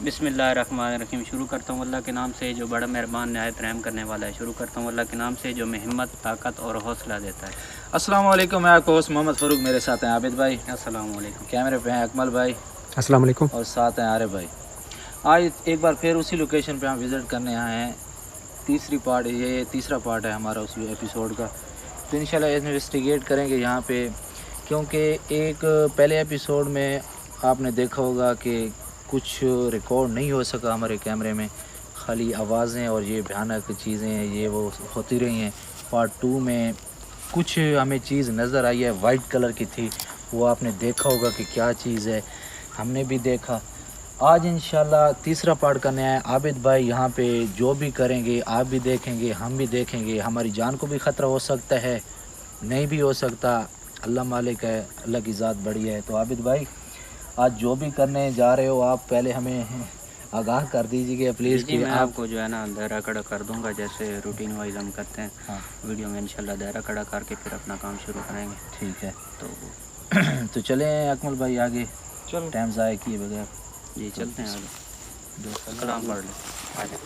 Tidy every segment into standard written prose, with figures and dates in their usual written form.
बिस्मिल्लाहिर्रहमानिर्रहीम। शुरू करता हूँ अल्लाह के नाम से जो बड़ा मेहरबान नहायत रहम करने वाला है। शुरू करता हूँ अल्लाह के नाम से जो में हिम्मत, ताकत और हौसला देता है। अस्सलाम वालेकुम। मैं आपका होस्ट मोहम्मद फ़ारूक, मेरे साथ हैं आबिद भाई। अस्सलाम वालेकुम। कैमरे पे हैं अकमल भाई। अस्सलाम वालेकुम। और साथ हैं आरिफ भाई। आज एक बार फिर उसी लोकेशन पे हम विज़िट करने आए हैं। ये तीसरा पार्ट है हमारा उस एपिसोड का। तो इंशाल्लाह इन्वेस्टिगेट करेंगे यहाँ पे, क्योंकि एक पहले एपिसोड में आपने देखा होगा कि कुछ रिकॉर्ड नहीं हो सका हमारे कैमरे में, खाली आवाज़ें और ये भयानक चीज़ें ये वो होती रही हैं। पार्ट 2 में कुछ हमें चीज़ नज़र आई है, वाइट कलर की थी, वो आपने देखा होगा कि क्या चीज़ है, हमने भी देखा। आज इंशाल्लाह तीसरा पार्ट करने आए आबिद भाई। यहाँ पे जो भी करेंगे आप भी देखेंगे, हम भी देखेंगे। हमारी जान को भी ख़तरा हो सकता है, नहीं भी हो सकता, अल्लाह मालिक है, अल्लाह की ज़ात बड़ी है। तो आबिद भाई आज जो भी करने जा रहे हो आप पहले हमें आगाह कर दीजिएगा प्लीज़। कि मैं आपको जो है ना दायरा कड़ा कर दूंगा, जैसे रूटीन वाइज हम करते हैं। हाँ, वीडियो में इंशाल्लाह दायरा कड़ा करके फिर अपना काम शुरू करेंगे। ठीक है। तो तो चलें अकमल भाई आगे, चलो टाइम ज़ाया किए बगैर जी चलते हैं आगे। कलाम पढ़ लो आ जाए।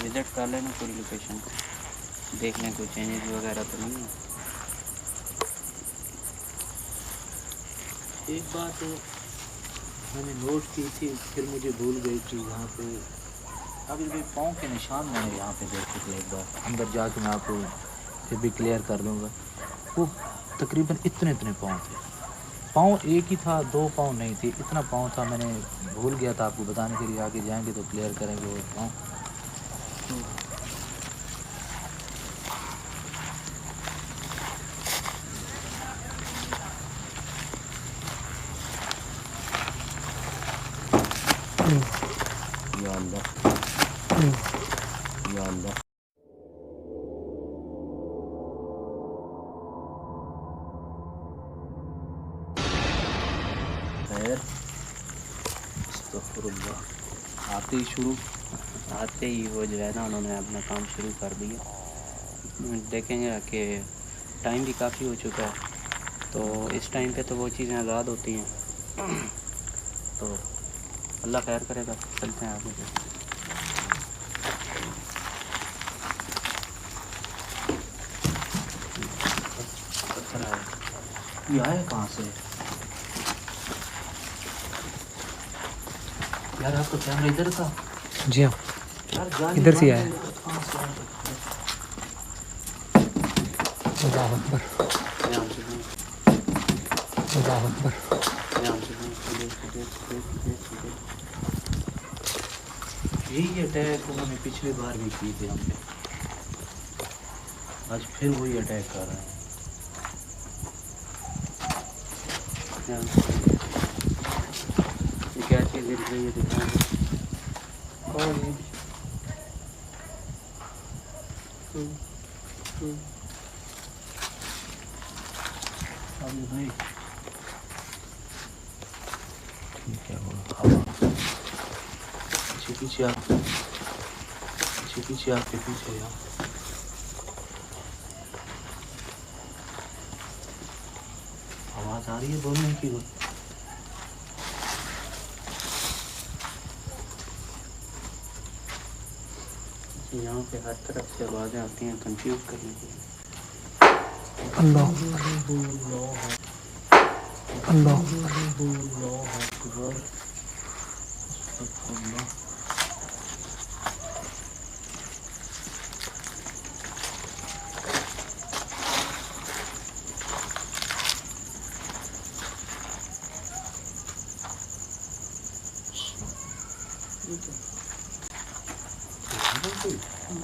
विजिट कर लेना पूरी लोकेशन को, देख लें कोई चेंजेस वगैरह तो नहीं है। एक बात मैंने नोट की थी, फिर मुझे भूल गई थी। यहाँ पे अभी भी पाँव के निशान मैंने यहाँ पे देखे थे। एक बार अंदर जाके मैं आपको फिर भी क्लियर कर दूँगा। वो तकरीबन इतने पाँव थे। पाँव एक ही था, 2 पाँव नहीं थे, इतना पाँव था। मैंने भूल गया था आपको बताने के लिए, आगे जाएंगे तो क्लियर करेंगे वो पाँव। या अल्लाह, या अल्लाह। खैर, अस्तगफिरुल्लाह। आते ही वो जो है ना उन्होंने अपना काम शुरू कर दिया। देखेंगे कि टाइम भी काफ़ी हो चुका है, तो इस टाइम पे तो वो चीज़ें आज़ाद होती हैं। तो अल्लाह खैर करेगा, चलते हैं आगे। ये आया कहाँ से यार? आपका कैमरा इधर था? जी हाँ, इधर से आया। अल्लाह अकबर, अल्लाह अकबर। यही अटैक उन्होंने पिछली बार भी की थी हमने, आज फिर वही अटैक कर रहे हैं। ये क्या चीज़ दिख रही है दिखाएं। और ये अभी भाई ठीक है, हवा पीछे आपके पीछे यार। आवाज़ आ रही है बोलने की? यहाँ पे हर तरफ से आवाज़ें आती हैं कंफ्यूज करने के लिए। अल्लाह अल्लाह।